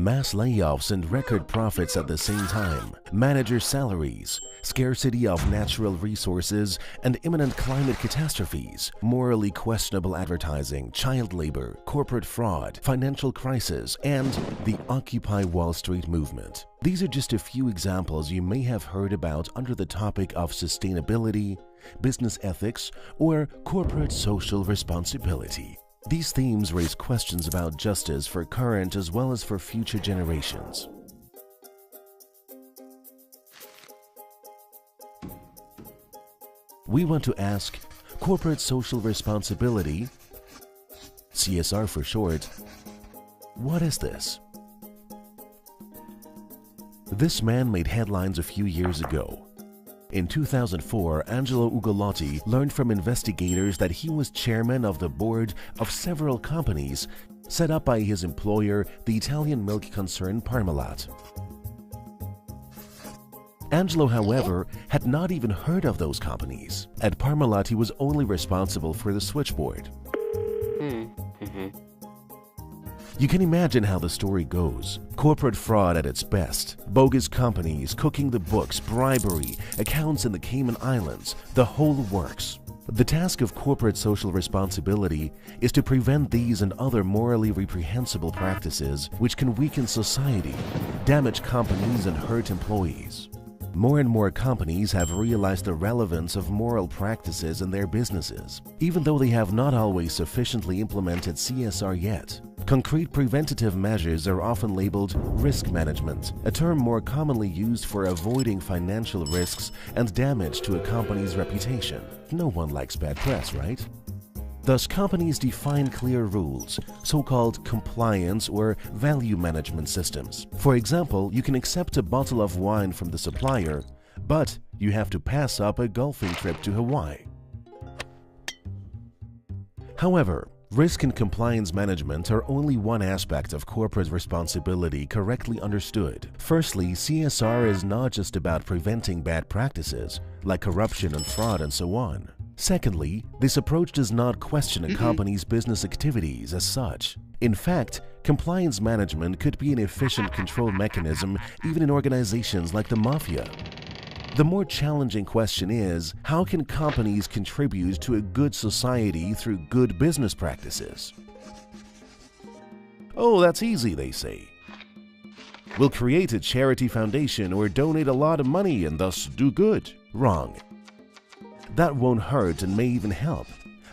mass layoffs and record profits at the same time, manager salaries, scarcity of natural resources, and imminent climate catastrophes, morally questionable advertising, child labor, corporate fraud, financial crisis, and the Occupy Wall Street movement. These are just a few examples you may have heard about under the topic of sustainability, business ethics, or corporate social responsibility. These themes raise questions about justice for current as well as for future generations. We want to ask, corporate social responsibility, CSR for short, what is this? This man made headlines a few years ago. In 2004, Angelo Ugolotti learned from investigators that he was chairman of the board of several companies set up by his employer, the Italian milk concern Parmalat. Angelo, however, had not even heard of those companies. At Parmalat, he was only responsible for the switchboard. You can imagine how the story goes. Corporate fraud at its best, bogus companies, cooking the books, bribery, accounts in the Cayman Islands, the whole works. The task of corporate social responsibility is to prevent these and other morally reprehensible practices which can weaken society, damage companies, and hurt employees. More and more companies have realized the relevance of moral practices in their businesses, even though they have not always sufficiently implemented CSR yet. Concrete preventative measures are often labeled risk management, a term more commonly used for avoiding financial risks and damage to a company's reputation. No one likes bad press, right? Thus, companies define clear rules, so-called compliance or value management systems. For example, you can accept a bottle of wine from the supplier, but you have to pass up a golfing trip to Hawaii. However, risk and compliance management are only one aspect of corporate responsibility correctly understood. Firstly, CSR is not just about preventing bad practices, like corruption and fraud and so on. Secondly, this approach does not question a company's business activities as such. In fact, compliance management could be an efficient control mechanism even in organizations like the mafia. The more challenging question is, how can companies contribute to a good society through good business practices? Oh, that's easy, they say. We'll create a charity foundation or donate a lot of money and thus do good. Wrong. That won't hurt and may even help,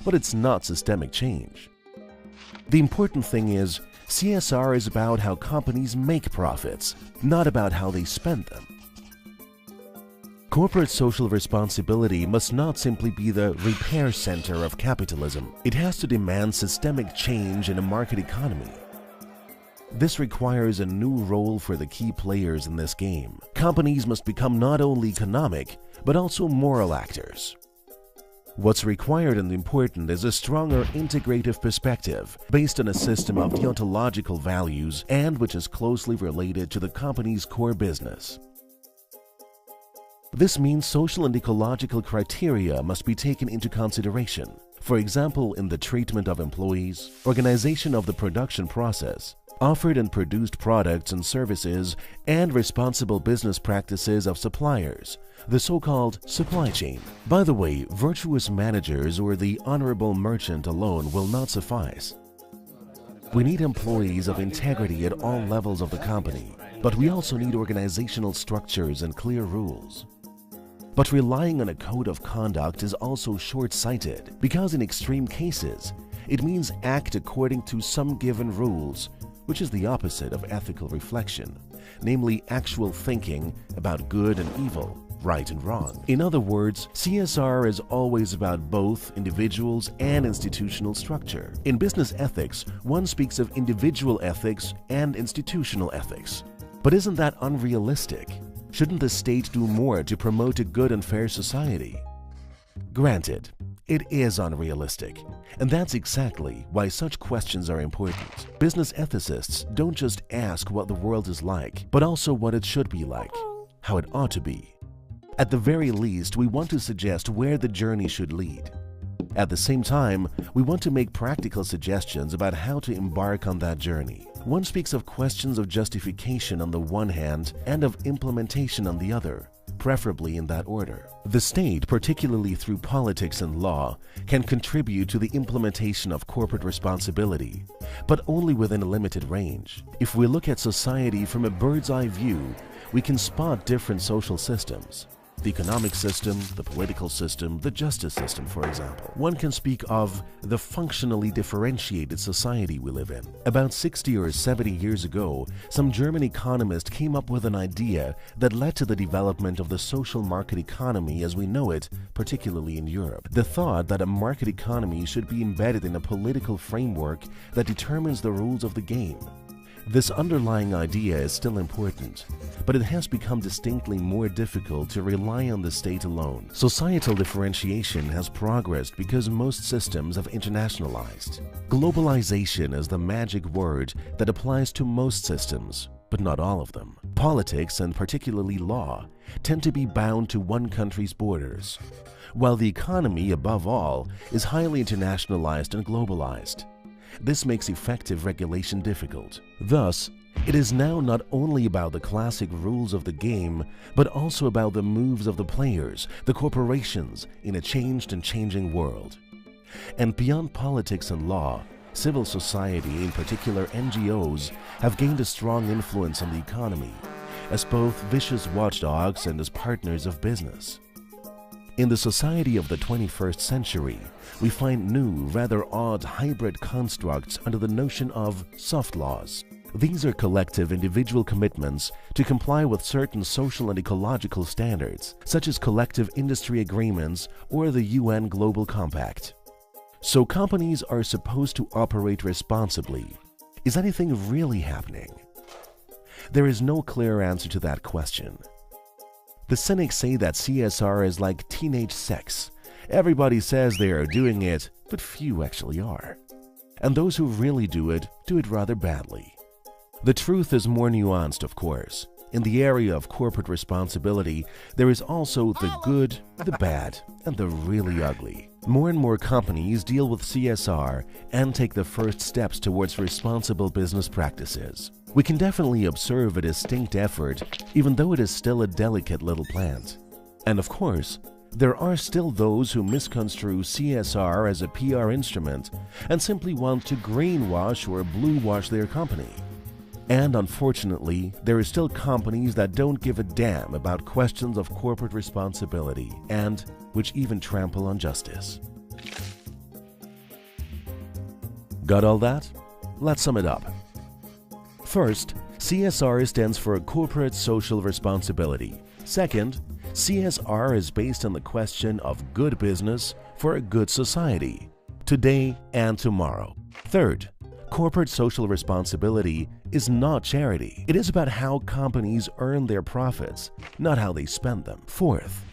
but it's not systemic change. The important thing is, CSR is about how companies make profits, not about how they spend them. Corporate social responsibility must not simply be the repair center of capitalism. It has to demand systemic change in a market economy. This requires a new role for the key players in this game. Companies must become not only economic, but also moral actors. What's required and important is a stronger integrative perspective based on a system of deontological values and which is closely related to the company's core business. This means social and ecological criteria must be taken into consideration, for example in the treatment of employees, organization of the production process, offered and produced products and services, and responsible business practices of suppliers, the so-called supply chain. By the way, virtuous managers or the honorable merchant alone will not suffice. We need employees of integrity at all levels of the company, but we also need organizational structures and clear rules. But relying on a code of conduct is also short-sighted, because in extreme cases, it means act according to some given rules, which is the opposite of ethical reflection, namely actual thinking about good and evil, right and wrong. In other words, CSR is always about both individuals and institutional structure. In business ethics, one speaks of individual ethics and institutional ethics. But isn't that unrealistic? Shouldn't the state do more to promote a good and fair society? Granted, it is unrealistic, and that's exactly why such questions are important. Business ethicists don't just ask what the world is like, but also what it should be like, how it ought to be. At the very least, we want to suggest where the journey should lead. At the same time, we want to make practical suggestions about how to embark on that journey. One speaks of questions of justification on the one hand and of implementation on the other, preferably in that order. The state, particularly through politics and law, can contribute to the implementation of corporate responsibility, but only within a limited range. If we look at society from a bird's-eye view, we can spot different social systems. The economic system, the political system, the justice system, for example. One can speak of the functionally differentiated society we live in. About 60 or 70 years ago, some German economist came up with an idea that led to the development of the social market economy as we know it, particularly in Europe. The thought that a market economy should be embedded in a political framework that determines the rules of the game. This underlying idea is still important, but it has become distinctly more difficult to rely on the state alone. Societal differentiation has progressed because most systems have internationalized. Globalization is the magic word that applies to most systems, but not all of them. Politics, and particularly law, tend to be bound to one country's borders, while the economy, above all, is highly internationalized and globalized. This makes effective regulation difficult. Thus, it is now not only about the classic rules of the game, but also about the moves of the players, the corporations, in a changed and changing world. And beyond politics and law, civil society, in particular NGOs, have gained a strong influence on the economy, as both vicious watchdogs and as partners of business. In the society of the 21st century, we find new, rather odd hybrid constructs under the notion of soft laws. These are collective individual commitments to comply with certain social and ecological standards, such as collective industry agreements or the UN Global Compact. So companies are supposed to operate responsibly. Is anything really happening? There is no clear answer to that question. The cynics say that CSR is like teenage sex. Everybody says they are doing it, but few actually are. And those who really do it rather badly. The truth is more nuanced, of course. In the area of corporate responsibility, there is also the good, the bad, and the really ugly. More and more companies deal with CSR and take the first steps towards responsible business practices. We can definitely observe a distinct effort, even though it is still a delicate little plant. And of course, there are still those who misconstrue CSR as a PR instrument and simply want to greenwash or bluewash their company. And unfortunately, there are still companies that don't give a damn about questions of corporate responsibility and which even trample on justice. Got all that? Let's sum it up. First, CSR stands for Corporate Social Responsibility. Second, CSR is based on the question of good business for a good society, today and tomorrow. Third, corporate social responsibility is not charity. It is about how companies earn their profits, not how they spend them. Fourth,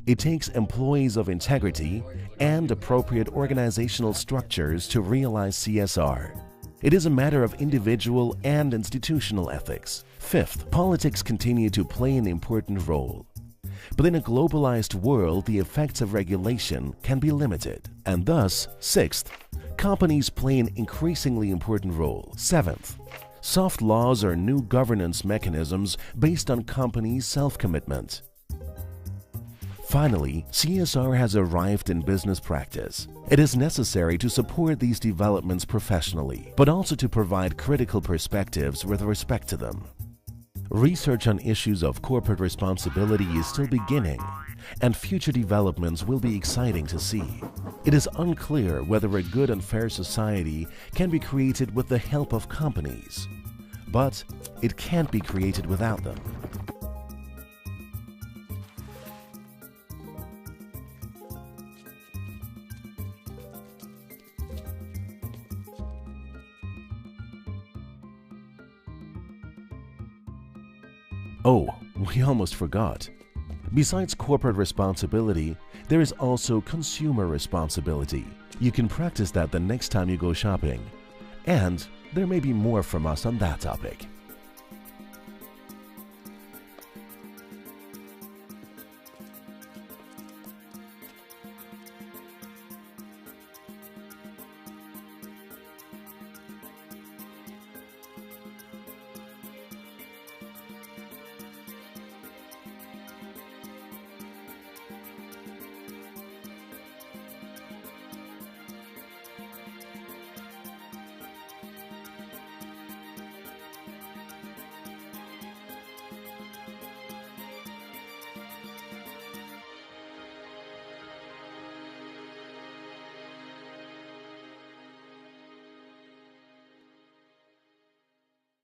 it takes employees of integrity and appropriate organizational structures to realize CSR. It is a matter of individual and institutional ethics. Fifth, politics continue to play an important role. But in a globalized world, the effects of regulation can be limited. And thus, sixth, companies play an increasingly important role. Seventh, soft laws are new governance mechanisms based on companies' self-commitment. Finally, CSR has arrived in business practice. It is necessary to support these developments professionally, but also to provide critical perspectives with respect to them. Research on issues of corporate responsibility is still beginning, and future developments will be exciting to see. It is unclear whether a good and fair society can be created with the help of companies, but it can't be created without them. Oh, we almost forgot. Besides corporate responsibility, there is also consumer responsibility. You can practice that the next time you go shopping. And there may be more from us on that topic.